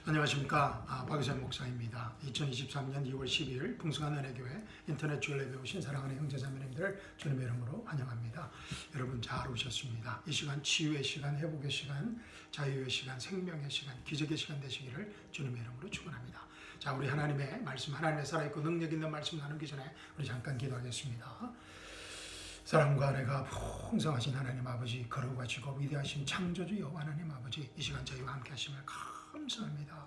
안녕하십니까. 박유선 목사입니다. 2023년 2월 12일 풍성한 은혜교회 인터넷 주일 예배 오신 사랑하는 형제자매님들 주님의 이름으로 환영합니다. 여러분 잘 오셨습니다. 이 시간 치유의 시간, 회복의 시간, 자유의 시간, 생명의 시간, 기적의 시간 되시기를 주님의 이름으로 축원합니다. 자, 우리 하나님의 말씀, 하나님의 살아있고 능력 있는 말씀 나누기 전에 우리 잠깐 기도하겠습니다. 사랑과 은혜가 풍성하신 하나님 아버지, 거룩하시고 위대하신 창조주 여호와 하나님 아버지, 이 시간 저희와 함께 하심을 감사합니다.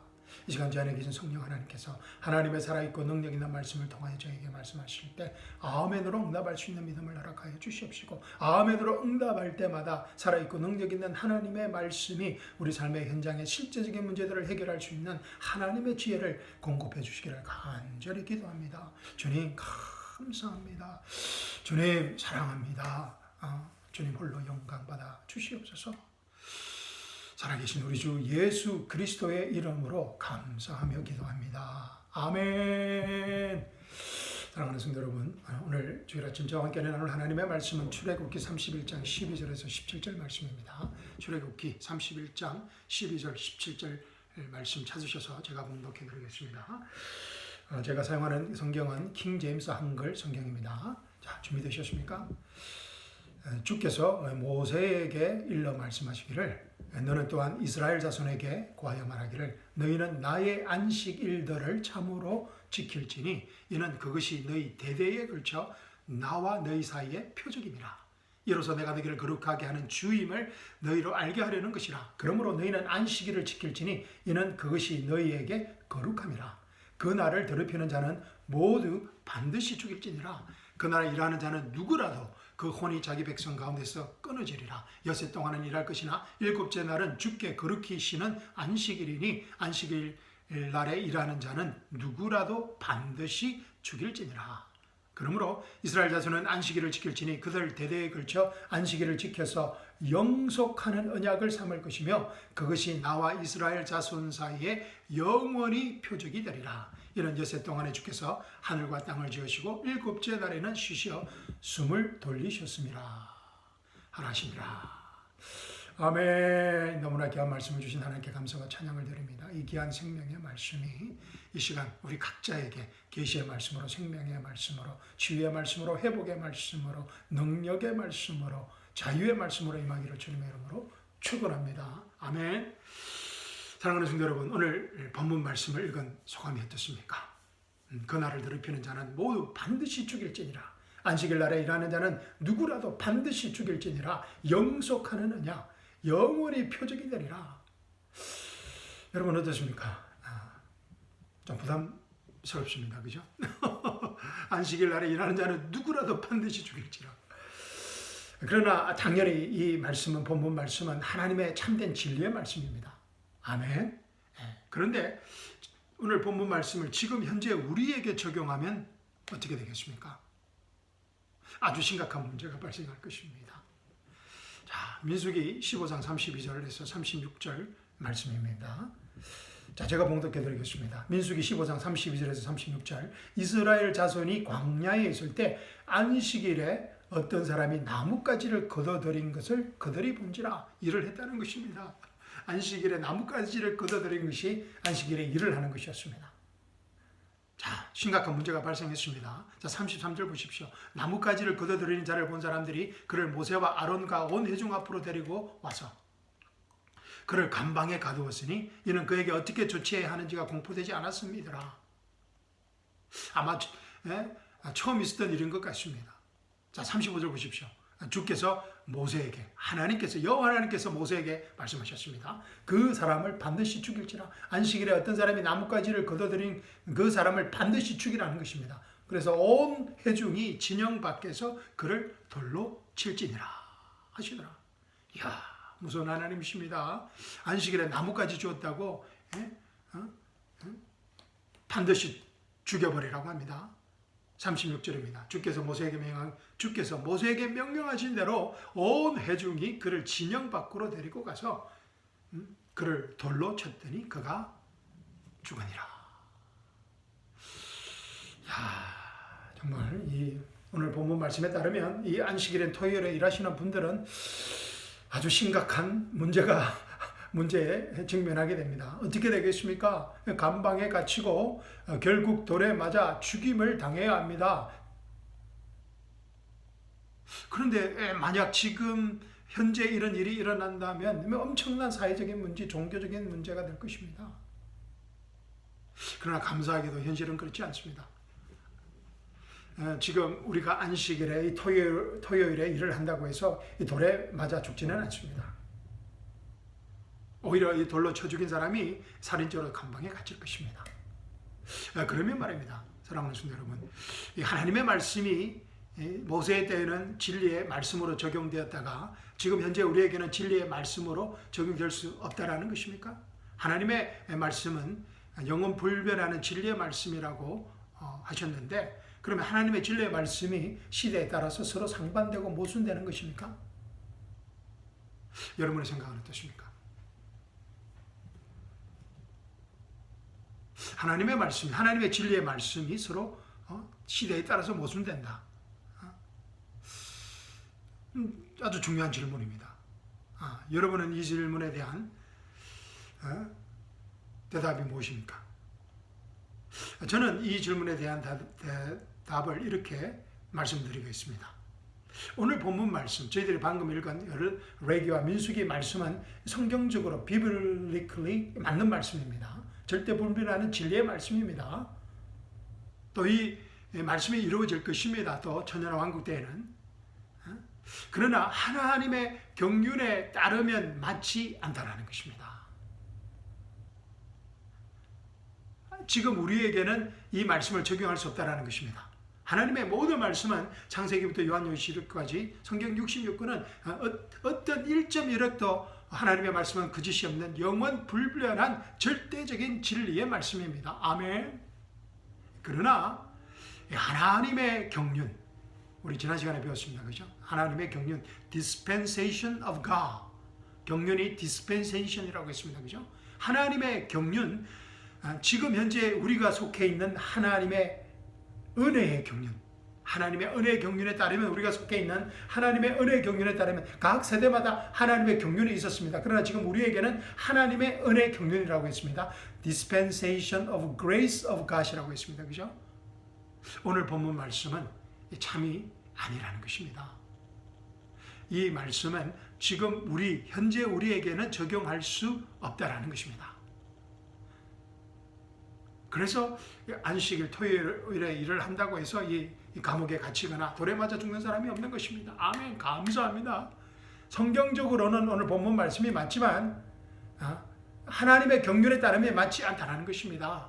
이 시간 저 안에 계신 성령 하나님께서 하나님의 살아있고 능력 있는 말씀을 통하여 저에게 말씀하실 때 아멘으로 응답할 수 있는 믿음을 허락하여 주시옵시고, 아멘으로 응답할 때마다 살아있고 능력 있는 하나님의 말씀이 우리 삶의 현장의 실제적인 문제들을 해결할 수 있는 하나님의 지혜를 공급해 주시기를 간절히 기도합니다. 주님 감사합니다. 주님 사랑합니다. 주님 홀로 영광 받아 주시옵소서. 살아계신 우리 주 예수 그리스도의 이름으로 감사하며 기도합니다. 아멘. 사랑하는 성도 여러분, 오늘 주일 아침 저와 함께 나눌 하나님의 말씀은 출애굽기 31장 12절에서 17절 말씀입니다. 출애굽기 31장 12절 17절 말씀 찾으셔서 제가 봉독해 드리겠습니다. 제가 사용하는 성경은 킹 제임스 한글 성경입니다. 자, 준비되셨습니까? 주께서 모세에게 일러 말씀하시기를, 너는 또한 이스라엘 자손에게 고하여 말하기를, 너희는 나의 안식일들을 참으로 지킬지니 이는 그것이 너희 대대에 걸쳐 나와 너희 사이의 표적임이라. 이로써 내가 너희를 거룩하게 하는 주임을 너희로 알게 하려는 것이라. 그러므로 너희는 안식일을 지킬지니 이는 그것이 너희에게 거룩함이라. 그 날을 더럽히는 자는 모두 반드시 죽일지니라. 그 날에 일하는 자는 누구라도 그 혼이 자기 백성 가운데서 끊어지리라. 엿새 동안은 일할 것이나 일곱째 날은 주께 거룩히 쉬는 안식일이니 안식일 날에 일하는 자는 누구라도 반드시 죽일지니라. 그러므로 이스라엘 자손은 안식일을 지킬지니 그들 대대에 걸쳐 안식일을 지켜서 영속하는 언약을 삼을 것이며 그것이 나와 이스라엘 자손 사이에 영원히 표적이 되리라. 이는 엿새 동안에 주께서 하늘과 땅을 지으시고 일곱째 날에는 쉬시어 숨을 돌리셨음이라 하나시니라. 아멘. 너무나 귀한 말씀을 주신 하나님께 감사와 찬양을 드립니다. 이 귀한 생명의 말씀이 이 시간 우리 각자에게 계시의 말씀으로, 생명의 말씀으로, 치유의 말씀으로, 회복의 말씀으로, 능력의 말씀으로, 자유의 말씀으로 임하기를 주님의 이름으로 축원합니다. 아멘. 사랑하는 성도 여러분, 오늘 본문 말씀을 읽은 소감이 어떻습니까? 그 날을 더럽히는 자는 모두 반드시 죽일지니라. 안식일 날에 일하는 자는 누구라도 반드시 죽일지니라. 영속하는 언약, 영원히 표적이 되리라. 여러분 어떻습니까? 좀 부담스럽습니다. 그죠? 안식일 날에 일하는 자는 누구라도 반드시 죽일지라. 그러나 당연히 이 말씀은, 본문 말씀은 하나님의 참된 진리의 말씀입니다. 아멘. 그런데 오늘 본문 말씀을 지금 현재 우리에게 적용하면 어떻게 되겠습니까? 아주 심각한 문제가 발생할 것입니다. 자, 민수기 15장 32절에서 36절 말씀입니다. 자, 제가 봉독해 드리겠습니다. 민수기 15장 32절에서 36절. 이스라엘 자손이 광야에 있을 때 안식일에 어떤 사람이 나뭇가지를 걷어들인 것을 그들이 본지라. 일을 했다는 것입니다. 안식일에 나뭇가지를 걷어들인 것이 안식일에 일을 하는 것이었습니다. 자, 심각한 문제가 발생했습니다. 자, 33절 보십시오. 나뭇가지를 걷어들이는 자를 본 사람들이 그를 모세와 아론과 온 회중 앞으로 데리고 와서 그를 감방에 가두었으니 이는 그에게 어떻게 조치해야 하는지가 공포되지 않았습니다. 아마 처음 있었던 일인 것 같습니다. 자, 35절 보십시오. 주께서 모세에게, 하나님께서, 여호와 하나님께서 모세에게 말씀하셨습니다. 그 사람을 반드시 죽일지라. 안식일에 어떤 사람이 나뭇가지를 걷어들인 그 사람을 반드시 죽이라는 것입니다. 그래서 온 회중이 진영 밖에서 그를 돌로 칠지니라 하시더라. 이야, 무서운 하나님이십니다. 안식일에 나뭇가지 주었다고 반드시 죽여버리라고 합니다. 36절입니다. 주께서 모세에게 명령하신 대로 온 회중이 그를 진영 밖으로 데리고 가서 그를 돌로 쳤더니 그가 죽으니라. 야, 정말 이 오늘 본문 말씀에 따르면 이 안식일인 토요일에 일하시는 분들은 아주 심각한 문제가 문제에 직면하게 됩니다. 어떻게 되겠습니까? 감방에 갇히고 결국 돌에 맞아 죽임을 당해야 합니다. 그런데 만약 지금 현재 이런 일이 일어난다면 엄청난 사회적인 문제, 종교적인 문제가 될 것입니다. 그러나 감사하게도 현실은 그렇지 않습니다. 지금 우리가 안식일에 이 토요일에 일을 한다고 해서 이 돌에 맞아 죽지는 않습니다. 오히려 이 돌로 쳐 죽인 사람이 살인죄로 감방에 갇힐 것입니다. 그러면 말입니다. 사랑하는 성도 여러분, 이 하나님의 말씀이 모세의 때에는 진리의 말씀으로 적용되었다가 지금 현재 우리에게는 진리의 말씀으로 적용될 수 없다라는 것입니까? 하나님의 말씀은 영원 불변하는 진리의 말씀이라고 하셨는데, 그러면 하나님의 진리의 말씀이 시대에 따라서 서로 상반되고 모순되는 것입니까? 여러분의 생각은 어떠십니까? 하나님의 말씀, 하나님의 진리의 말씀이 서로 시대에 따라서 모순된다. 아주 중요한 질문입니다. 여러분은 이 질문에 대한 대답이 무엇입니까? 저는 이 질문에 대한 답을 이렇게 말씀드리겠습니다. 오늘 본문 말씀, 저희들이 방금 읽은 레위기와 민수기 말씀은 성경적으로 biblically 맞는 말씀입니다. 절대 불변하는 진리의 말씀입니다. 또 이 말씀이 이루어질 것입니다. 또 천년왕 왕국 때에는. 그러나 하나님의 경륜에 따르면 맞지 않다라는 것입니다. 지금 우리에게는 이 말씀을 적용할 수 없다라는 것입니다. 하나님의 모든 말씀은 창세기부터 요한계시록까지 성경 66권은 어떤 1.1억도 하나님의 말씀은 거짓이 없는 영원 불변한 절대적인 진리의 말씀입니다. 아멘. 그러나 하나님의 경륜, 우리 지난 시간에 배웠습니다. 그죠? 하나님의 경륜, dispensation of God. 경륜이 dispensation이라고 했습니다. 그죠? 하나님의 경륜, 지금 현재 우리가 속해 있는 하나님의 은혜의 경륜, 하나님의 은혜의 경륜에 따르면 우리가 속해 있는 하나님의 은혜의 경륜에 따르면 각 세대마다 하나님의 경륜이 있었습니다. 그러나 지금 우리에게는 하나님의 은혜의 경륜이라고 했습니다. dispensation of grace of God이라고 했습니다. 그죠? 오늘 본문 말씀은 참이 아니라는 것입니다. 이 말씀은 지금 현재 우리에게는 적용할 수 없다라는 것입니다. 그래서 안식일 토요일에 일을 한다고 해서 이 감옥에 갇히거나 돌에 맞아 죽는 사람이 없는 것입니다. 아멘. 감사합니다. 성경적으로는 오늘 본문 말씀이 맞지만 하나님의 경륜에 따르면 맞지 않다는 것입니다.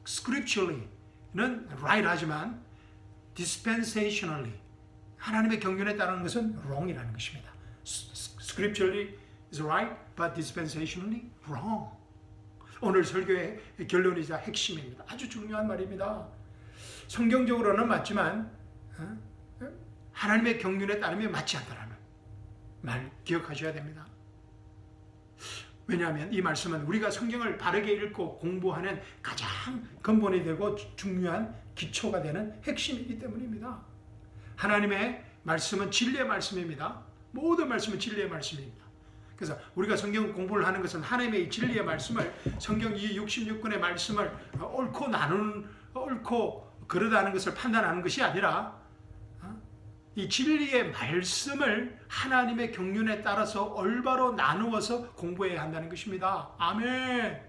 Scripturally는 right 하지만 dispensationally, 하나님의 경륜에 따르는 것은 wrong이라는 것입니다. Scripturally is right, but dispensationally wrong. 오늘 설교의 결론이자 핵심입니다. 아주 중요한 말입니다. 성경적으로는 맞지만 하나님의 경륜에 따르면 맞지 않다라는 말 기억하셔야 됩니다. 왜냐하면 이 말씀은 우리가 성경을 바르게 읽고 공부하는 가장 근본이 되고 중요한 기초가 되는 핵심이기 때문입니다. 하나님의 말씀은 진리의 말씀입니다. 모든 말씀은 진리의 말씀입니다. 그래서 우리가 성경 공부를 하는 것은 하나님의 이 진리의 말씀을, 성경 이 66권의 말씀을 옳고 그르다는 것을 판단하는 것이 아니라 이 진리의 말씀을 하나님의 경륜에 따라서 올바로 나누어서 공부해야 한다는 것입니다. 아멘.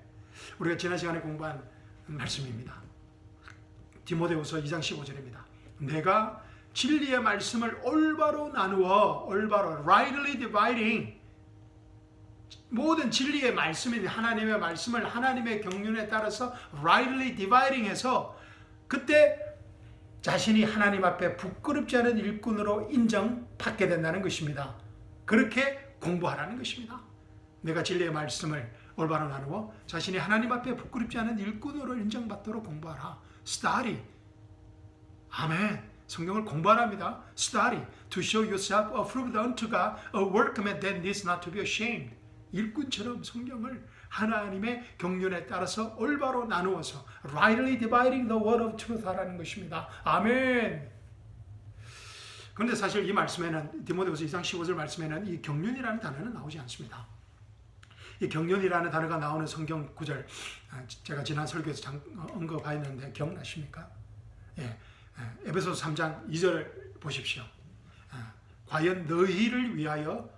우리가 지난 시간에 공부한 말씀입니다. 디모데후서 2장 15절입니다. 내가 진리의 말씀을 올바로 나누어, rightly dividing, 모든 진리의 말씀인 하나님의 말씀을 하나님의 경륜에 따라서 rightly dividing 해서 그때 자신이 하나님 앞에 부끄럽지 않은 일꾼으로 인정받게 된다는 것입니다. 그렇게 공부하라는 것입니다. 내가 진리의 말씀을 올바로 나누어 자신이 하나님 앞에 부끄럽지 않은 일꾼으로 인정받도록 공부하라. Study. 아멘. 성경을 공부하랍니다. Study to show yourself approved unto God, a workman that needs not to be ashamed. 일꾼처럼 성경을 하나님의 경륜에 따라서 올바로 나누어서 rightly dividing the word of truth 하라는 것입니다. 아멘. 그런데 사실 이 말씀에는 디모데후서 2장 15절 말씀에는 이 경륜이라는 단어는 나오지 않습니다. 이 경륜이라는 단어가 나오는 성경 구절 제가 지난 설교에서 언급하였는데 기억나십니까? 예, 에베소서 3장 2절 보십시오. 과연 너희를 위하여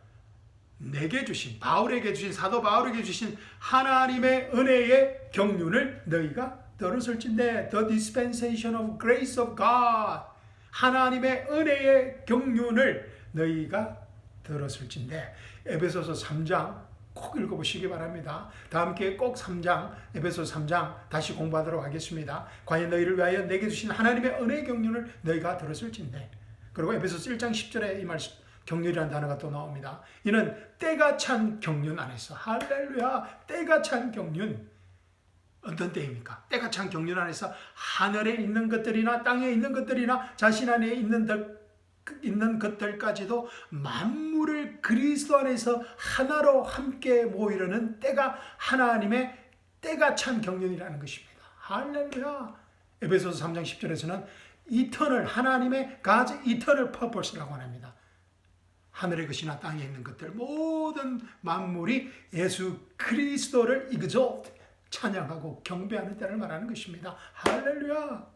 내게 주신 바울에게 주신 사도 바울에게 주신 하나님의 은혜의 경륜을 너희가 들었을진데 the dispensation of grace of God 하나님의 은혜의 경륜을 너희가 들었을진데 에베소서 3장 꼭 읽어보시기 바랍니다. 다 함께 꼭 3장 에베소서 3장 다시 공부하도록 하겠습니다. 과연 너희를 위하여 내게 주신 하나님의 은혜의 경륜을 너희가 들었을진데 그리고 에베소서 1장 10절에 이 말씀 경륜이라는 단어가 또 나옵니다. 이는 때가 찬 경륜 안에서 할렐루야 때가 찬 경륜 어떤 때입니까? 때가 찬 경륜 안에서 하늘에 있는 것들이나 땅에 있는 것들이나 자신 안에 있는 것들까지도 만물을 그리스도 안에서 하나로 함께 모이려는 때가 하나님의 때가 찬 경륜이라는 것입니다. 할렐루야. 에베소서 3장 10절에서는 이터널 하나님의 God's eternal purpose라고 합니다. 하늘의 것이나 땅에 있는 것들 모든 만물이 예수 그리스도를 exalt 찬양하고 경배하는 때를 말하는 것입니다. 할렐루야.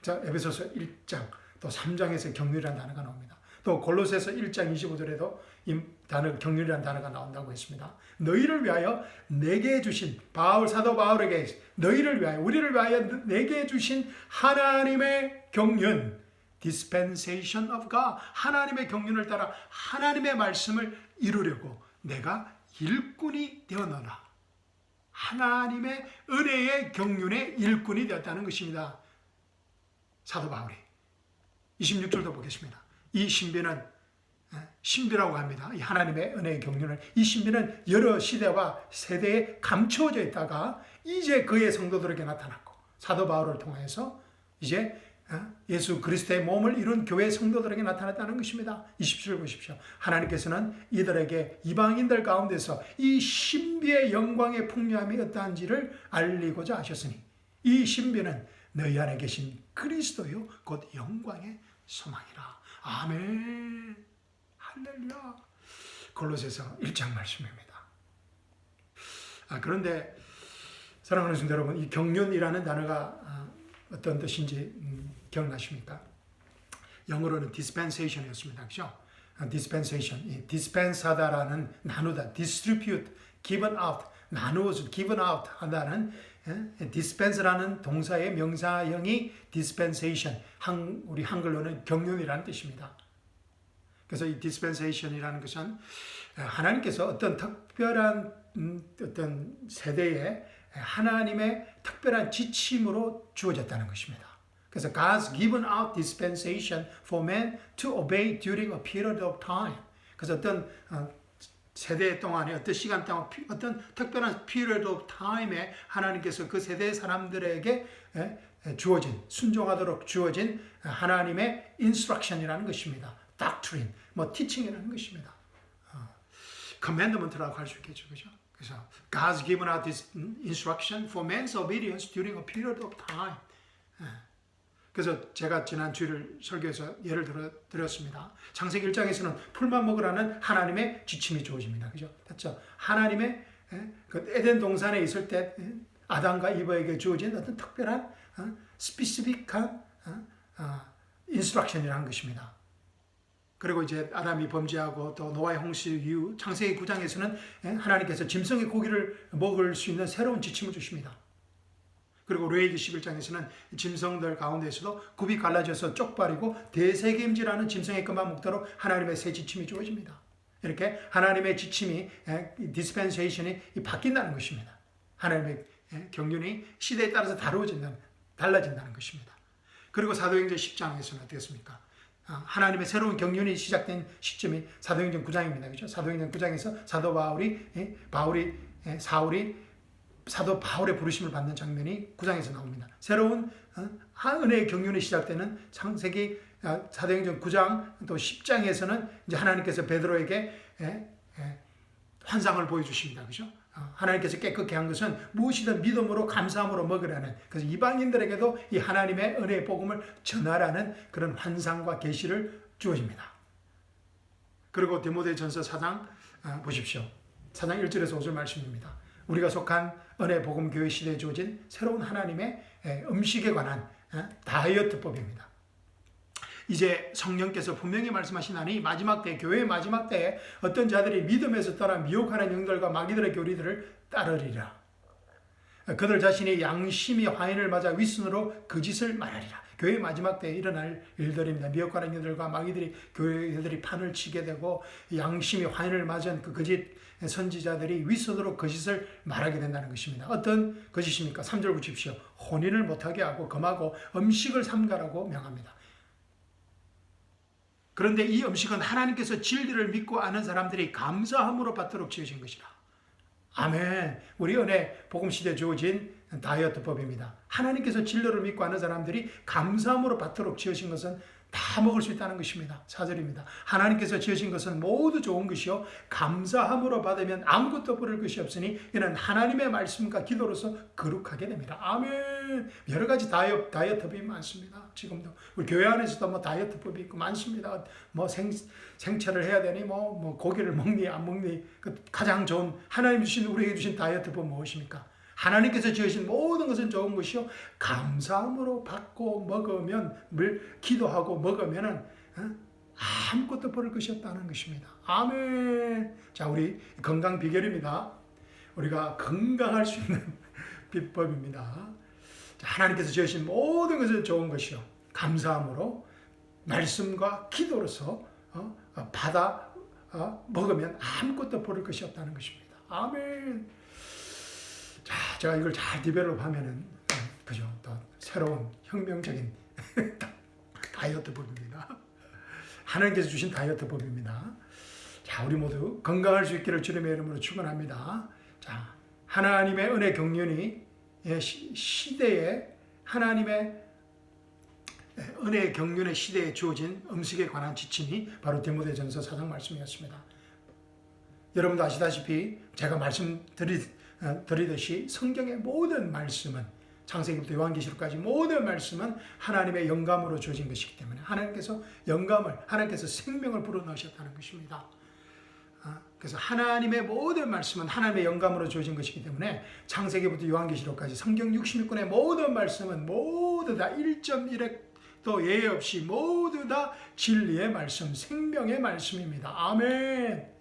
자, 에베소서 1장 또 3장에서 경륜이라는 단어가 나옵니다. 또 골로새서 1장 25절에도 이 단어 경륜이라는 단어가 나온다고 했습니다. 너희를 위하여 내게 주신 사도 바울에게 너희를 위하여 우리를 위하여 내게 주신 하나님의 경륜 dispensation of God 하나님의 경륜을 따라 하나님의 말씀을 이루려고 내가 일꾼이 되었노라. 하나님의 은혜의 경륜의 일꾼이 되었다는 것입니다. 사도 바울이 26절도 보겠습니다. 이 신비는 신비라고 합니다. 이 하나님의 은혜의 경륜을 이 신비는 여러 시대와 세대에 감추어져 있다가 이제 그의 성도들에게 나타났고 사도 바울을 통해서 이제 예수 그리스도의 몸을 이룬 교회 성도들에게 나타났다는 것입니다. 27절 보십시오. 하나님께서는 이들에게 이방인들 가운데서 이 신비의 영광의 풍요함이 어떠한지를 알리고자 하셨으니 이 신비는 너희 안에 계신 그리스도요 곧 영광의 소망이라. 아멘. 할렐루야. 골로새서 1장 말씀입니다. 그런데 사랑하는 성도 여러분, 이 경륜이라는 단어가 어떤 뜻인지 기억나십니까? 영어로는 dispensation이었습니다. 그렇죠? dispensation, dispense하다라는 나누다, distribute, given out, 나누어서 given out 한다는 dispense라는 동사의 명사형이 dispensation, 우리 한글로는 경륜이라는 뜻입니다. 그래서 이 dispensation이라는 것은 하나님께서 어떤 특별한 어떤 세대에 하나님의 특별한 지침으로 주어졌다는 것입니다. 그래서 God's given out dispensation for man to obey during a period of time. 그래서 어떤 세대 동안에 어떤 시간 동안 어떤 특별한 period of time에 하나님께서 그 세대의 사람들에게 주어진 순종하도록 주어진 하나님의 instruction이라는 것입니다. doctrine, teaching이라는 것입니다. commandment라고 할 수 있겠죠, 그렇죠? 그래서 God's given out this instruction for man's obedience during a period of time. 그래서 제가 지난 주일 설교에서 예를 드렸습니다. 창세기 1장에서는 풀만 먹으라는 하나님의 지침이 주어집니다. 그죠? 맞죠? 하나님의 그 에덴 동산에 있을 때 아담과 이브에게 주어진 어떤 특별한 스피시픽한 인스트럭션이라는 것입니다. 그리고 이제 아담이 범죄하고 또 노아의 홍수 이후 창세기 9장에서는 하나님께서 짐승의 고기를 먹을 수 있는 새로운 지침을 주십니다. 그리고 레위기 11장에서는 짐승들 가운데서도 굽이 갈라져서 쪽발이고 대세겜지라는 짐승의 것만 먹도록 하나님의 새 지침이 주어집니다. 이렇게 하나님의 지침이 디스펜세이션이 바뀐다는 것입니다. 하나님의 경륜이 시대에 따라서 달라진다는 것입니다. 그리고 사도행전 10장에서는 어떻겠습니까? 하나님의 새로운 경륜이 시작된 시점이 사도행전 9장입니다. 그렇죠? 사도행전 9장에서 사도 바울의 부르심을 받는 장면이 9장에서 나옵니다. 새로운 은혜의 경륜이 시작되는 창세기 사도행전 9장 또 10장에서는 이제 하나님께서 베드로에게 환상을 보여주십니다. 그렇죠? 하나님께서 깨끗게 한 것은 무엇이든 믿음으로 감사함으로 먹으라는, 그래서 이방인들에게도 이 하나님의 은혜의 복음을 전하라는 그런 환상과 계시를 주어집니다. 그리고 디모데전서 4장 보십시오. 4장 1절에서 5절 말씀입니다. 우리가 속한 은혜 복음 교회 시대에 주어진 새로운 하나님의 음식에 관한 다이어트법입니다. 이제 성령께서 분명히 말씀하시나니 마지막 때, 교회의 마지막 때에 어떤 자들이 믿음에서 떠나 미혹하는 영들과 마귀들의 교리들을 따르리라. 그들 자신이 양심이 화인을 맞아 윗선으로 그 짓을 말하리라. 교회의 마지막 때에 일어날 일들입니다. 미혹하는 영들과 마귀들이 교회들이 판을 치게 되고 양심이 화인을 맞은 그 거짓 선지자들이 윗선으로 거짓을 말하게 된다는 것입니다. 어떤 거짓입니까? 3절 보십시오. 혼인을 못하게 하고 금하고 음식을 삼가라고 명합니다. 그런데 이 음식은 하나님께서 진리를 믿고 아는 사람들이 감사함으로 받도록 지어진 것이라. 아멘. 우리 은혜 복음시대에 주어진 다이어트법입니다. 하나님께서 진리를 믿고 아는 사람들이 감사함으로 받도록 지으신 것은 다 먹을 수 있다는 것입니다. 4절입니다. 하나님께서 지으신 것은 모두 좋은 것이요 감사함으로 받으면 아무것도 부를 것이 없으니 이는 하나님의 말씀과 기도로서 거룩하게 됩니다. 아멘. 여러 가지 다이어트법이 많습니다. 지금도 우리 교회 안에서도 뭐 다이어트법이 있고 많습니다. 뭐 생채를 해야 되니 뭐 고기를 먹니 안 먹니 그 가장 좋은 하나님 주신 우리에게 주신 다이어트법 무엇입니까? 하나님께서 지으신 모든 것은 좋은 것이요 감사함으로 받고 먹으면 기도하고 먹으면은 아무것도 버릴 것이 없다는 것입니다. 아멘. 자, 우리 건강 비결입니다. 우리가 건강할 수 있는 비법입니다. 자, 하나님께서 지으신 모든 것은 좋은 것이요 감사함으로 말씀과 기도로서 받아 먹으면 아무것도 버릴 것이 없다는 것입니다. 아멘. 자, 제가 이걸 잘 디벨롭하면은 그죠? 또 새로운 혁명적인 다이어트법입니다. 하나님께서 주신 다이어트법입니다. 자, 우리 모두 건강할 수 있기를 주님의 이름으로 축원합니다. 자, 하나님의 은혜 경륜이 시대에 하나님의 은혜 경륜의 시대에 주어진 음식에 관한 지침이 바로 디모데전서 4장 말씀이었습니다. 여러분도 아시다시피 제가 말씀드리듯이 성경의 모든 말씀은 창세기부터 요한계시록까지 모든 말씀은 하나님의 영감으로 주어진 것이기 때문에 하나님께서 생명을 불어넣으셨다는 것입니다. 그래서 하나님의 모든 말씀은 하나님의 영감으로 주어진 것이기 때문에 창세기부터 요한계시록까지 성경 66권의 모든 말씀은 모두 다 1.1획도 예외 없이 모두 다 진리의 말씀, 생명의 말씀입니다. 아멘.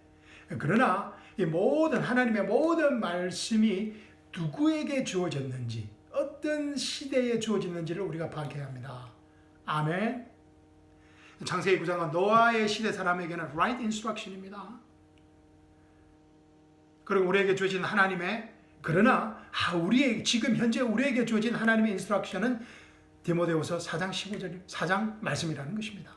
그러나 이 모든 하나님의 모든 말씀이 누구에게 주어졌는지 어떤 시대에 주어졌는지를 우리가 파악해야 합니다. 아멘. 창세기 9장은 노아의 시대 사람에게는 right instruction입니다. 그리고 우리에게 주어진 하나님의 그러나 지금 현재 우리에게 주어진 하나님의 인스트럭션은 디모데후서 4장 15절 4장 말씀이라는 것입니다.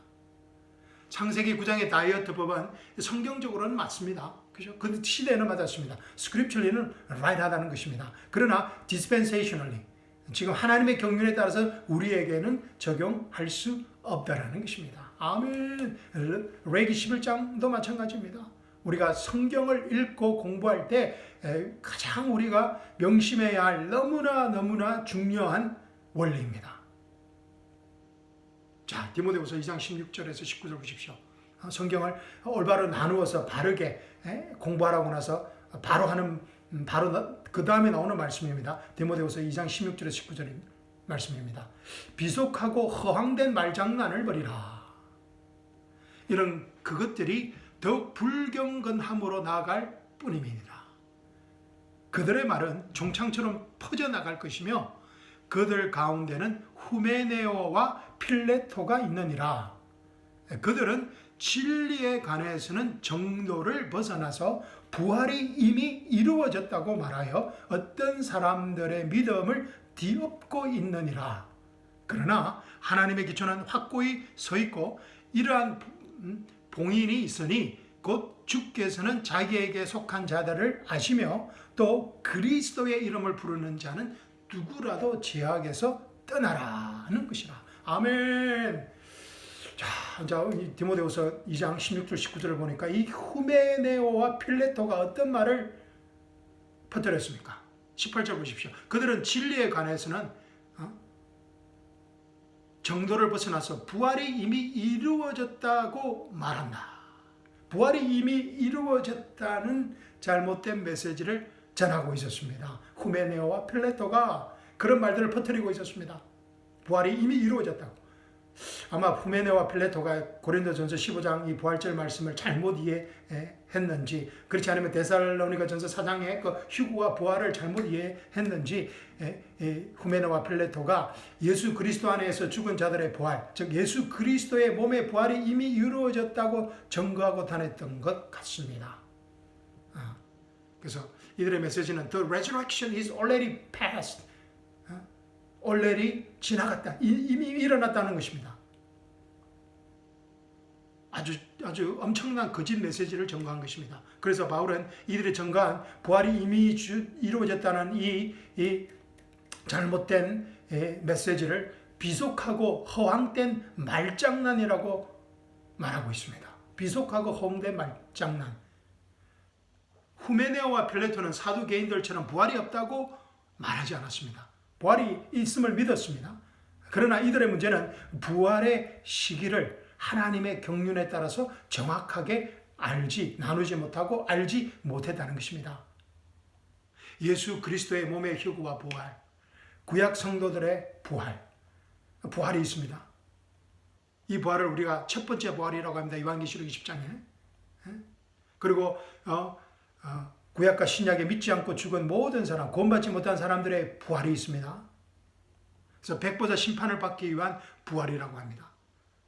창세기 9장의 다이어트법은 성경적으로는 맞습니다. 그죠? 그 시대에는 맞았습니다. 스크립처리는 right하다는 것입니다. 그러나 dispensationally 지금 하나님의 경륜에 따라서 우리에게는 적용할 수 없다라는 것입니다. 아멘. 레기 11장도 마찬가지입니다. 우리가 성경을 읽고 공부할 때 가장 우리가 명심해야 할 너무나 중요한 원리입니다. 자, 디모데후서 2장 16절에서 19절 보십시오. 성경을 올바로 나누어서 바르게 공부하라고 나서 바로 그 다음에 나오는 말씀입니다. 디모데후서 2장 16절에서 19절 말씀입니다. 비속하고 허황된 말장난을 버리라. 이런 그것들이 더욱 불경건함으로 나아갈 뿐입니다. 그들의 말은 종창처럼 퍼져나갈 것이며 그들 가운데는 후메네오와 필레토가 있느니라. 그들은 진리에 관해서는 정도를 벗어나서 부활이 이미 이루어졌다고 말하여 어떤 사람들의 믿음을 뒤엎고 있느니라. 그러나 하나님의 기초는 확고히 서 있고 이러한 봉인이 있으니 곧 주께서는 자기에게 속한 자들을 아시며 또 그리스도의 이름을 부르는 자는 누구라도 죄악에서 떠나라는 것이라. 아멘. 자, 디모데후서 2장 16절 19절을 보니까 이 후메네오와 필레토가 어떤 말을 퍼뜨렸습니까? 18절 보십시오. 그들은 진리에 관해서는 정도를 벗어나서 부활이 이미 이루어졌다고 말한다. 부활이 이미 이루어졌다는 잘못된 메시지를 전하고 있었습니다. 후메네오와 필레토가 그런 말들을 퍼뜨리고 있었습니다. 부활이 이미 이루어졌다고. 아마 후메네오와 필레토가 고린도전서 15장 이 부활절 말씀을 잘못 이해했는지, 그렇지 않으면 데살로니가전서 4장의 그 휴거와 부활을 잘못 이해했는지, 후메네오와 필레토가 예수 그리스도 안에서 죽은 자들의 부활, 즉 예수 그리스도의 몸의 부활이 이미 이루어졌다고 증거하고 다녔던 것 같습니다. 그래서 이들의 메시지는 The resurrection is already past. already 지나갔다. 이미 일어났다는 것입니다. 아주 엄청난 거짓 메시지를 전가한 것입니다. 그래서 바울은 이들이 전가한 부활이 이미 이루어졌다는 이 잘못된 메시지를 비속하고 허황된 말장난이라고 말하고 있습니다. 비속하고 허황된 말장난. 후메네오와 필레토는 사두개인들처럼 부활이 없다고 말하지 않았습니다. 부활이 있음을 믿었습니다. 그러나 이들의 문제는 부활의 시기를 하나님의 경륜에 따라서 정확하게 나누지 못하고 알지 못했다는 것입니다. 예수 그리스도의 몸의 휴거와 부활, 구약 성도들의 부활이 있습니다. 이 부활을 우리가 첫 번째 부활이라고 합니다. 요한계시록 20장에. 그리고 구약과 신약에 믿지 않고 죽은 모든 사람, 구원받지 못한 사람들의 부활이 있습니다. 그래서 백보자 심판을 받기 위한 부활이라고 합니다.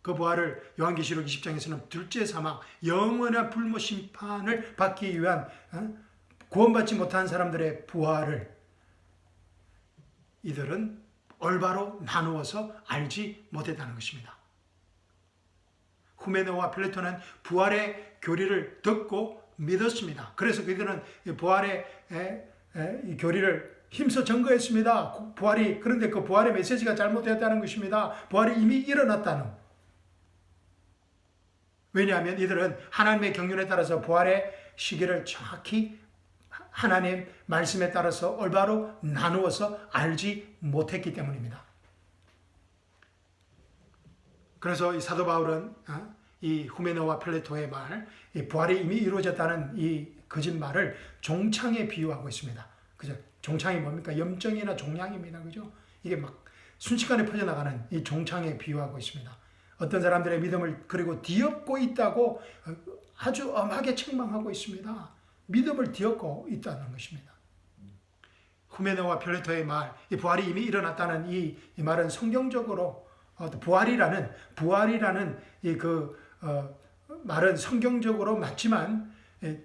그 부활을 요한계시록 20장에서는 둘째 사망, 영원한 불모 심판을 받기 위한 구원받지 못한 사람들의 부활을 이들은 올바로 나누어서 알지 못했다는 것입니다. 후메네오와 필레토는 부활의 교리를 듣고 믿었습니다. 그래서 그들은 부활의 교리를 힘써 증거했습니다. 그런데 그 부활의 메시지가 잘못되었다는 것입니다. 부활이 이미 일어났다는. 왜냐하면 이들은 하나님의 경륜에 따라서 부활의 시기를 정확히 하나님 말씀에 따라서 올바로 나누어서 알지 못했기 때문입니다. 그래서 이 사도 바울은 이 후메네오와 필레토의 말, 이 부활이 이미 이루어졌다는 이 거짓말을 종창에 비유하고 있습니다. 그죠? 종창이 뭡니까? 염증이나 종양입니다. 그죠? 이게 막 순식간에 퍼져나가는 이 종창에 비유하고 있습니다. 어떤 사람들의 믿음을 그리고 뒤엎고 있다고 아주 엄하게 책망하고 있습니다. 믿음을 뒤엎고 있다는 것입니다. 후메네오와 필레토의 말, 이 부활이 이미 일어났다는 이 말은 성경적으로 부활이라는 말은 성경적으로 맞지만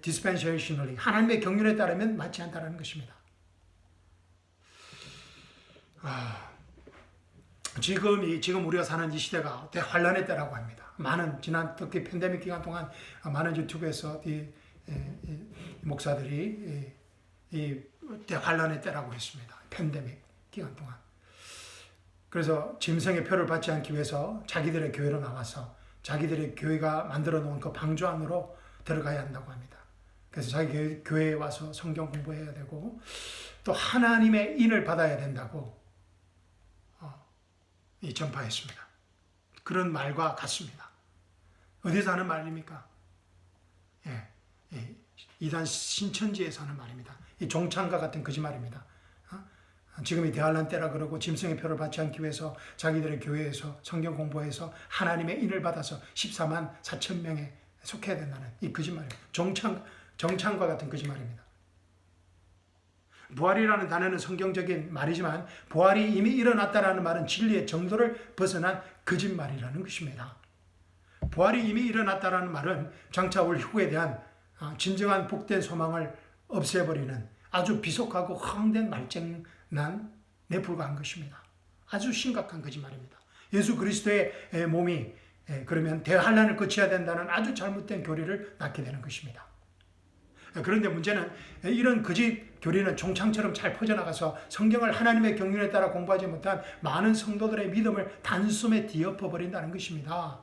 dispensationally 하나님의 경륜에 따르면 맞지 않다는 것입니다. 지금 우리가 사는 이 시대가 대환란의 때라고 합니다. 특히 팬데믹 기간 동안 많은 유튜브에서 이 목사들이 이 대환란의 때라고 했습니다. 팬데믹 기간 동안. 그래서 짐승의 표를 받지 않기 위해서 자기들의 교회로 나와서 자기들의 교회가 만들어 놓은 그 방주 안으로 들어가야 한다고 합니다. 그래서 자기 교회에 와서 성경 공부해야 되고 또 하나님의 인을 받아야 된다고 전파했습니다. 그런 말과 같습니다. 어디서 하는 말입니까? 이단 신천지에서 하는 말입니다. 이 종창과 같은 거짓말입니다. 지금이 대환란 때라 그러고 짐승의 표를 받지 않기 위해서 자기들의 교회에서 성경 공부해서 하나님의 인을 받아서 14만 4천 명에 속해야 된다는 이 거짓말이에요. 정창과 같은 거짓말입니다. 부활이라는 단어는 성경적인 말이지만 부활이 이미 일어났다라는 말은 진리의 정도를 벗어난 거짓말이라는 것입니다. 부활이 이미 일어났다라는 말은 장차 올 휴거에 대한 진정한 복된 소망을 없애버리는 아주 비속하고 허황된 말장난에 불과한 것입니다. 아주 심각한 거짓말입니다. 예수 그리스도의 몸이 그러면 대환란을 거쳐야 된다는 아주 잘못된 교리를 낳게 되는 것입니다. 그런데 문제는 이런 거짓 교리는 종창처럼 잘 퍼져나가서 성경을 하나님의 경륜에 따라 공부하지 못한 많은 성도들의 믿음을 단숨에 뒤엎어버린다는 것입니다.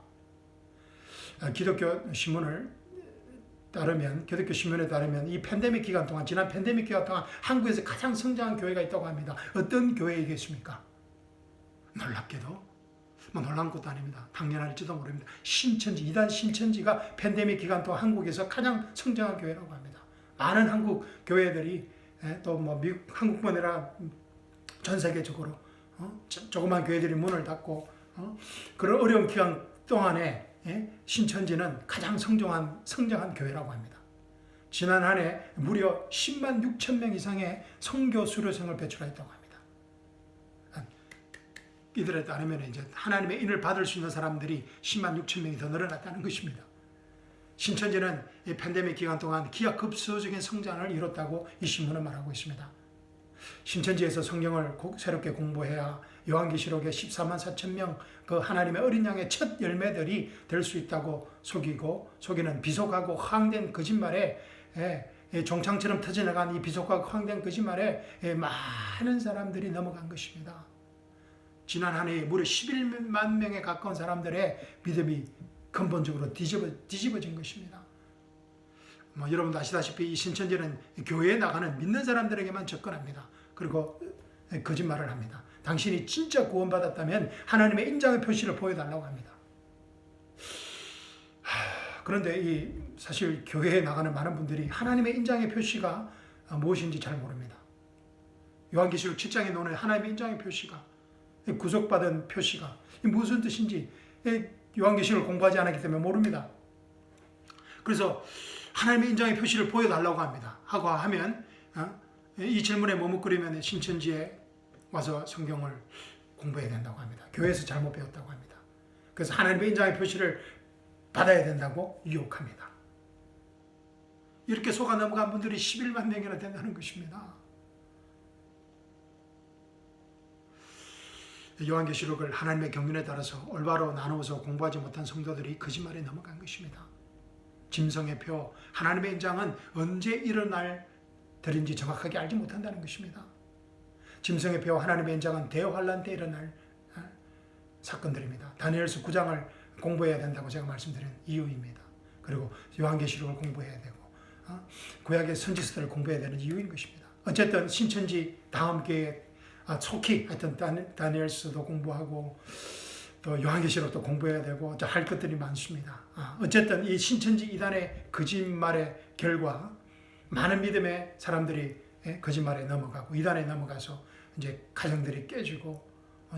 기독교 신문에 따르면 이 팬데믹 기간 동안, 지난 팬데믹 기간 동안 한국에서 가장 성장한 교회가 있다고 합니다. 어떤 교회이겠습니까? 놀랍게도 뭐 놀라운 것도 아닙니다. 당연할지도 모릅니다. 신천지, 이단 신천지가 팬데믹 기간 동안 한국에서 가장 성장한 교회라고 합니다. 많은 한국 교회들이 또 뭐 미국 한국뿐 아니라 전 세계적으로 조그만 교회들이 문을 닫고 그런 어려운 기간 동안에 신천지는 가장 성장한 교회라고 합니다. 지난 한 해 무려 10만 6천 명 이상의 선교 수료생을 배출했다고 합니다. 이들에 따르면 이제 하나님의 인을 받을 수 있는 사람들이 10만 6천 명이 더 늘어났다는 것입니다. 신천지는 이 팬데믹 기간 동안 기하급수적인 성장을 이뤘다고 이 신문은 말하고 있습니다. 신천지에서 성경을 새롭게 공부해야 요한계시록의 14만 4천 명 그 하나님의 어린 양의 첫 열매들이 될 수 있다고 속이는 비속하고 허황된 거짓말에 종창처럼 터져나간 이 비속하고 허황된 거짓말에 많은 사람들이 넘어간 것입니다. 지난 한 해에 무려 11만 명에 가까운 사람들의 믿음이 근본적으로 뒤집어진 것입니다. 여러분도 아시다시피 이 신천지는 교회에 나가는 믿는 사람들에게만 접근합니다. 그리고 거짓말을 합니다. 당신이 진짜 구원받았다면 하나님의 인장의 표시를 보여달라고 합니다. 그런데 사실 교회에 나가는 많은 분들이 하나님의 인장의 표시가 무엇인지 잘 모릅니다. 요한계시록 7장에 나오는 하나님의 인장의 표시가, 구속받은 표시가 무슨 뜻인지 요한계시록을 공부하지 않았기 때문에 모릅니다. 그래서 하나님의 인장의 표시를 보여달라고 하면 이 질문에 머뭇거리면 신천지에 와서 성경을 공부해야 된다고 합니다. 교회에서 잘못 배웠다고 합니다. 그래서 하나님의 인장의 표시를 받아야 된다고 유혹합니다. 이렇게 속아 넘어간 분들이 11만 명이나 된다는 것입니다. 요한계시록을 하나님의 경륜에 따라서 올바로 나누어서 공부하지 못한 성도들이 거짓말에 넘어간 것입니다. 짐승의 표, 하나님의 인장은 언제 일어날 들인지 정확하게 알지 못한다는 것입니다. 짐승의 표, 하나님의 인장은 대환란 때 일어날 사건들입니다. 다니엘서 9장을 공부해야 된다고 제가 말씀드린 이유입니다. 그리고 요한계시록을 공부해야 되고 구약의 선지서들을 공부해야 되는 이유인 것입니다. 어쨌든 신천지 다음 기회에 속히 하여튼 다니엘서도 공부하고 또 요한계시록도 공부해야 되고 할 것들이 많습니다. 어쨌든 이 신천지 이단의 거짓말의 결과 많은 믿음의 사람들이 거짓말에 넘어가고 이단에 넘어가서 이제 가정들이 깨지고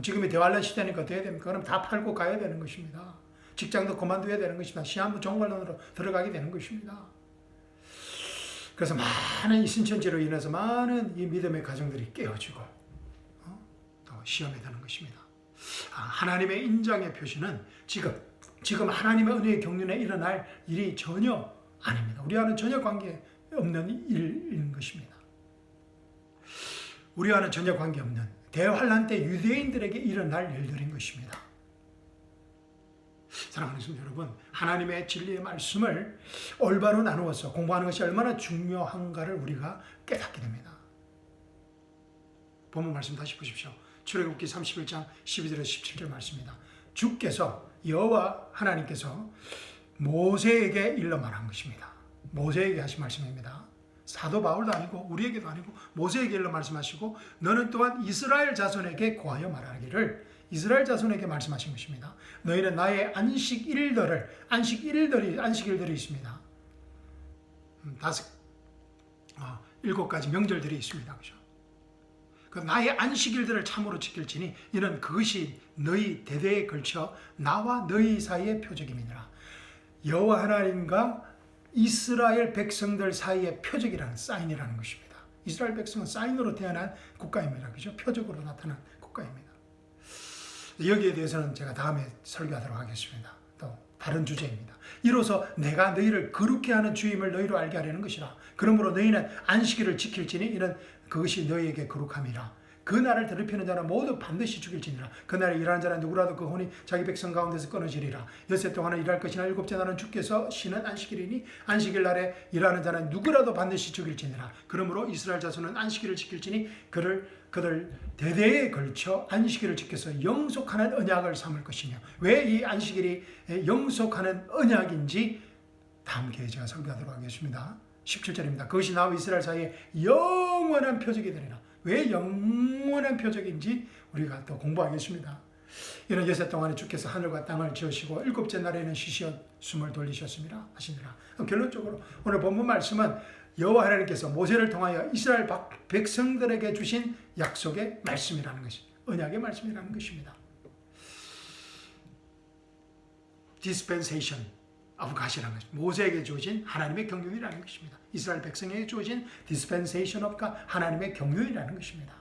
지금이 대환란 시대니까 어떻게 됩니까? 그럼 다 팔고 가야 되는 것입니다. 직장도 그만둬야 되는 것입니다. 시한부 종말론으로 들어가게 되는 것입니다. 그래서 많은 이 신천지로 인해서 많은 이 믿음의 가정들이 깨어지고 또 시험에 드는 것입니다. 하나님의 인장의 표시는 지금 하나님의 은혜의 경륜에 일어날 일이 전혀 아닙니다. 우리와는 전혀 관계 없는 일인 것입니다. 우리와는 전혀 관계없는 대환란 때 유대인들에게 일어날 일들인 것입니다. 사랑하는 성도 여러분, 하나님의 진리의 말씀을 올바로 나누어서 공부하는 것이 얼마나 중요한가를 우리가 깨닫게 됩니다. 본문 말씀 다시 보십시오. 출애굽기 31장 12절에서 17절 말씀입니다. 주께서 여호와 하나님께서 모세에게 일러 말한 것입니다. 모세에게 하신 말씀입니다. 사도 바울도 아니고 우리에게도 아니고 모세에게 일러 말씀하시고 너는 또한 이스라엘 자손에게 고하여 말하기를 이스라엘 자손에게 말씀하신 것입니다. 너희는 나의 안식일들이 있습니다. 7가지 명절들이 있습니다. 그죠? 그 나의 안식일들을 참으로 지킬지니 이는 그것이 너희 대대에 걸쳐 나와 너희 사이의 표적임이니라. 여호와 하나님과 이스라엘 백성들 사이의 표적이라는 사인이라는 것입니다. 이스라엘 백성은 사인으로 태어난 국가입니다. 그죠? 표적으로 나타난 국가입니다. 여기에 대해서는 제가 다음에 설교하도록 하겠습니다. 또 다른 주제입니다. 이로써 내가 너희를 거룩히 하는 주임을 너희로 알게 하려는 것이라. 그러므로 너희는 안식일을 지킬지니 이는 그것이 너희에게 거룩함이라. 그 날을 더럽히는 자는 모두 반드시 죽일지니라. 그 날에 일하는 자는 누구라도 그 혼이 자기 백성 가운데서 끊어지리라. 엿새 동안은 일할 것이나 일곱째 날은 주께서 쉬는 안식일이니 안식일 날에 일하는 자는 누구라도 반드시 죽일지니라. 그러므로 이스라엘 자손은 안식일을 지킬지니 그들 대대에 걸쳐 안식일을 지켜서 영속하는 언약을 삼을 것이며. 왜 이 안식일이 영속하는 언약인지 다음 기회에 제가 설교하도록 하겠습니다. 17절입니다. 그것이 나와 이스라엘 사이에 영원한 표적이 되리라. 왜 영원한 표적인지 우리가 또 공부하겠습니다. 이런 여세 동안에 주께서 하늘과 땅을 지으시고 일곱째 날에는 쉬시어 숨을 돌리셨습니다 하시니라. 결론적으로 오늘 본문 말씀은 여호와 하나님께서 모세를 통하여 이스라엘 백성들에게 주신 약속의 말씀이라는 것입니다. 언약의 말씀이라는 것입니다. dispensation of God이라는 것입니다. 모세에게 주어진 하나님의 경륜이라는 것입니다. 이스라엘 백성에게 주어진 dispensation of God, 하나님의 경륜이라는 것입니다.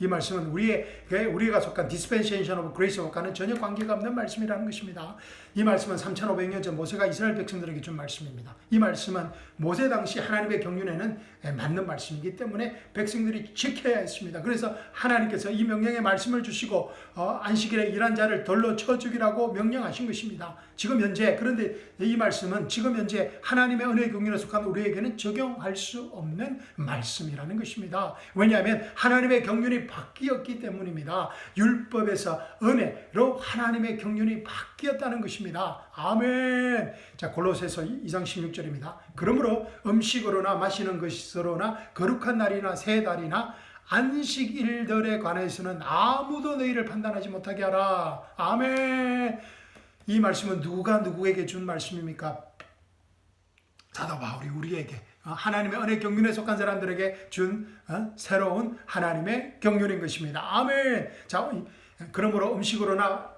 이 말씀은 우리가 속한 dispensation of grace와는 전혀 관계가 없는 말씀이라는 것입니다. 이 말씀은 3,500년 전 모세가 이스라엘 백성들에게 준 말씀입니다. 이 말씀은 모세 당시 하나님의 경륜에는 맞는 말씀이기 때문에 백성들이 지켜야 했습니다. 그래서 하나님께서 이 명령의 말씀을 주시고 안식일에 일한 자를 돌로 쳐 죽이라고 명령하신 것입니다. 지금 현재, 그런데 이 말씀은 지금 현재 하나님의 은혜의 경륜에 속한 우리에게는 적용할 수 없는 말씀이라는 것입니다. 왜냐하면 하나님의 경륜이 바뀌었기 때문입니다. 율법에서 은혜로 하나님의 경륜이 바뀌었다는 것입니다. 아멘. 자, 골로새서 2장 16절입니다. 그러므로 음식으로나 마시는 것으로나 거룩한 날이나 새 달이나 안식일들에 관해서는 아무도 너희를 판단하지 못하게 하라. 아멘. 이 말씀은 누가 누구에게 준 말씀입니까? 사도 바울이 우리에게, 하나님의 은혜 경륜에 속한 사람들에게 준 새로운 하나님의 경륜인 것입니다. 아멘. 자, 그러므로 음식으로나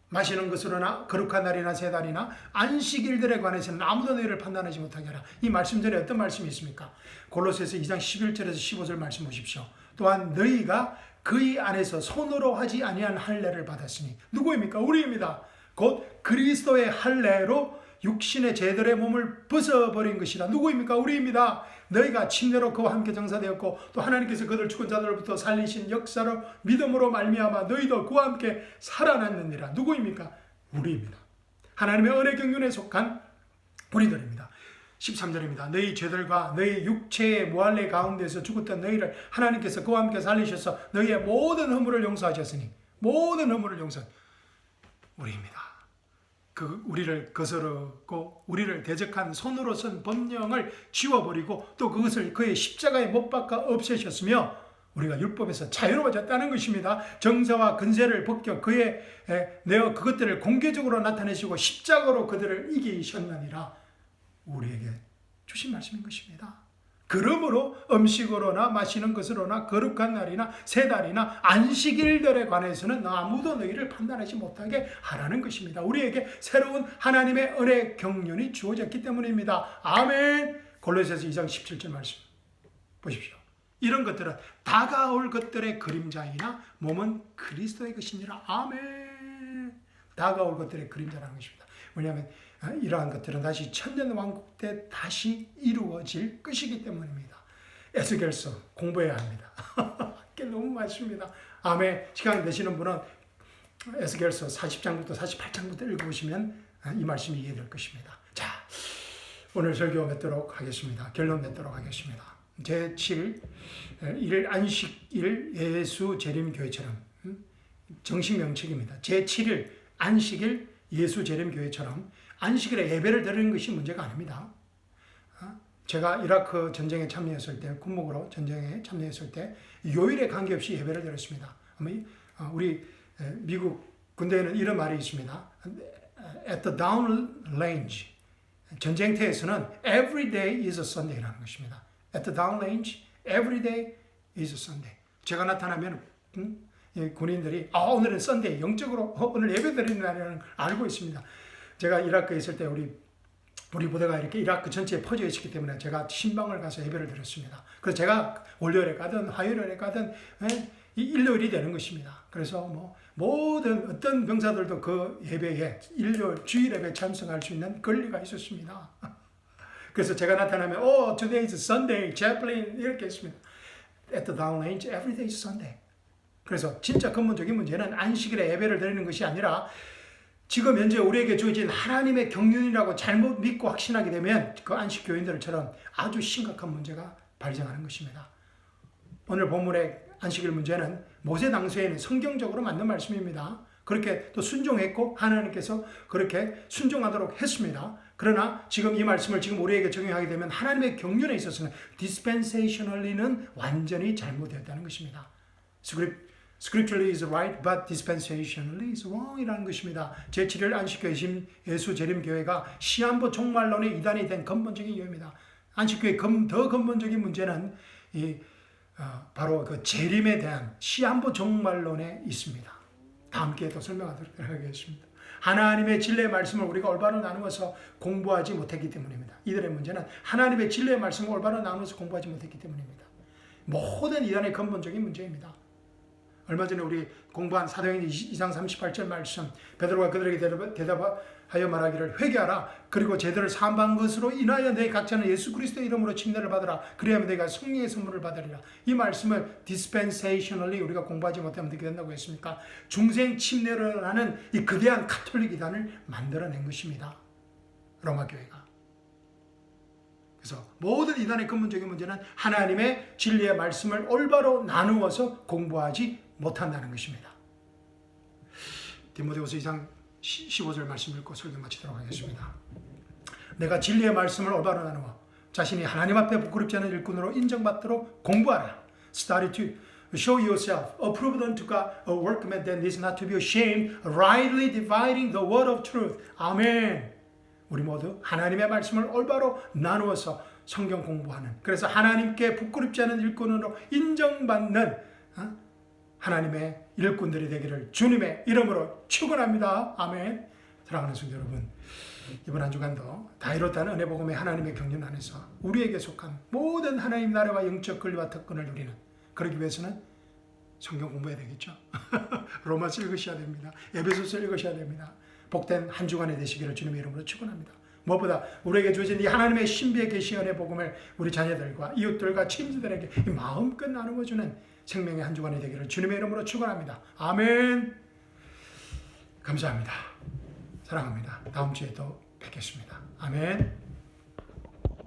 마시는 것으로나 거룩한 날이나 새 달이나 안식일들에 관해서는 아무도 너희를 판단하지 못하게 하라. 이 말씀 전에 어떤 말씀이 있습니까? 골로새서 2장 11절에서 15절 말씀 보십시오. 또한 너희가 그의 안에서 손으로 하지 아니한 할례를 받았으니, 누구입니까? 우리입니다. 곧 그리스도의 할례로 육신의 제들의 몸을 벗어버린 것이라. 누구입니까? 우리입니다. 너희가 침례로 그와 함께 정사되었고 또 하나님께서 그들 죽은 자들로부터 살리신 역사로 믿음으로 말미암아 너희도 그와 함께 살아났느니라. 누구입니까? 우리입니다. 하나님의 은혜 경륜에 속한 우리들입니다. 13절입니다. 너희 죄들과 너희 육체의 무할례 가운데서 죽었던 너희를 하나님께서 그와 함께 살리셔서 너희의 모든 허물을 용서하셨으니, 모든 허물을 우리입니다. 우리를 거스르고 우리를 대적한 손으로 쓴 법령을 지워버리고 또 그것을 그의 십자가에 못 박아 없애셨으며 우리가 율법에서 자유로워졌다는 것입니다. 정사와 근세를 벗겨 그의 내어 그것들을 공개적으로 나타내시고 십자가로 그들을 이기셨느니라. 우리에게 주신 말씀인 것입니다. 그러므로 음식으로나 마시는 것으로나 거룩한 날이나 새 달이나 안식일들에 관해서는 아무도 너희를 판단하지 못하게 하라는 것입니다. 우리에게 새로운 하나님의 은혜 경륜이 주어졌기 때문입니다. 아멘. 골로새서 2장 17절 말씀 보십시오. 이런 것들은 다가올 것들의 그림자이나 몸은 그리스도의 것이니라. 아멘. 다가올 것들의 그림자라는 것입니다. 왜냐하면 이러한 것들은 다시 천년왕국 때 다시 이루어질 것이기 때문입니다. 에스겔서 공부해야 합니다. 게 너무 많습니다. 아멘. 시간이 되시는 분은 에스겔서 40장부터 48장부터 읽어보시면 이 말씀이 이해될 것입니다. 자, 오늘 설교 맺도록 하겠습니다. 결론 맺도록 하겠습니다. 제7 일 안식일 예수 재림교회처럼, 정식 명칭입니다. 제7일 안식일 예수 재림교회처럼 안식일에 예배를 드리는 것이 문제가 아닙니다. 제가 이라크 전쟁에 참여했을 때, 군목으로 전쟁에 참여했을 때 요일에 관계없이 예배를 드렸습니다. 우리 미국 군대에는 이런 말이 있습니다. At the down range, 전쟁터에서는 every day is a Sunday라는 것입니다. At the down range, every day is a Sunday. 제가 나타나면 군인들이 오늘은 썬데이, 영적으로 오늘 예배 드리는 날이라는 걸 알고 있습니다. 제가 이라크에 있을 때 우리 부대가 이렇게 이라크 전체에 퍼져 있었기 때문에 제가 신방을 가서 예배를 드렸습니다. 그래서 제가 월요일에 가든 화요일에 가든 일요일이 되는 것입니다. 그래서 모든 어떤 병사들도 그 예배에 일요일 주일 예배에 참석할 수 있는 권리가 있었습니다. 그래서 제가 나타나면 today is Sunday, chaplain 이렇게 했습니다. At the down range, every day is Sunday. 그래서 진짜 근본적인 문제는 안식일에 예배를 드리는 것이 아니라 지금 현재 우리에게 주어진 하나님의 경륜이라고 잘못 믿고 확신하게 되면 그 안식 교인들처럼 아주 심각한 문제가 발생하는 것입니다. 오늘 본문의 안식일 문제는 모세 당시에는 성경적으로 맞는 말씀입니다. 그렇게 또 순종했고 하나님께서 그렇게 순종하도록 했습니다. 그러나 지금 이 말씀을 지금 우리에게 적용하게 되면 하나님의 경륜에 있어서는 dispensationally는 완전히 잘못되었다는 것입니다. Scripturally is right, but dispensationally is wrong 이라는 것입니다. 제7일 안식교회신 예수 재림교회가 시한부 종말론의 이단이 된 근본적인 이유입니다. 안식교회의 더 근본적인 문제는 바로 그 재림에 대한 시한부 종말론에 있습니다. 다음 기회에 또 설명하도록 하겠습니다. 하나님의 진리의 말씀을 우리가 올바로 나누어서 공부하지 못했기 때문입니다. 이들의 문제는 하나님의 진리의 말씀을 올바로 나누어서 공부하지 못했기 때문입니다. 모든 이단의 근본적인 문제입니다. 얼마 전에 우리 공부한 사도행전 2장 38절 말씀, 베드로가 그들에게 대답하여 말하기를 회개하라. 그리고 제대를 사함받은 것으로 인하여 내 각자는 예수 그리스도의 이름으로 침례를 받으라. 그래야만 내가 성령의 선물을 받으리라. 이 말씀을 dispensationally 우리가 공부하지 못하면 어떻게 된다고 했습니까? 중생 침례라는 이 거대한 가톨릭 이단을 만들어낸 것입니다. 로마 교회가. 그래서 모든 이단의 근본적인 문제는 하나님의 진리의 말씀을 올바로 나누어서 공부하지 못한다는 것입니다. 디모데후서 2장 15절 말씀 읽고 설교 마치도록 하겠습니다. 내가 진리의 말씀을 올바로 나누어 자신이 하나님 앞에 부끄럽지 않은 일꾼으로 인정받도록 공부하라. Study to show yourself approved unto God, a workman that is not to be ashamed, rightly dividing the word of truth. 아멘. 우리 모두 하나님의 말씀을 올바로 나누어서 성경 공부하는, 그래서 하나님께 부끄럽지 않은 일꾼으로 인정받는 하나님의 일꾼들이 되기를 주님의 이름으로 축원합니다. 아멘. 사랑하는 성도 여러분, 이번 한 주간도 다 이뤘다는 은혜 복음의 하나님의 경륜 안에서 우리에게 속한 모든 하나님 나라와 영적 권리와 특권을 누리는, 그러기 위해서는 성경 공부해야 되겠죠. 로마서 읽으셔야 됩니다. 에베소서 읽으셔야 됩니다. 복된 한 주간이 되시기를 주님의 이름으로 축원합니다. 무엇보다 우리에게 주어진 이 하나님의 신비의 계시 은혜 복음을 우리 자녀들과 이웃들과 친지들에게 이 마음껏 나누어주는 생명의 한 주간이 되기를 주님의 이름으로 축원합니다. 아멘. 감사합니다. 사랑합니다. 다음 주에 또 뵙겠습니다. 아멘.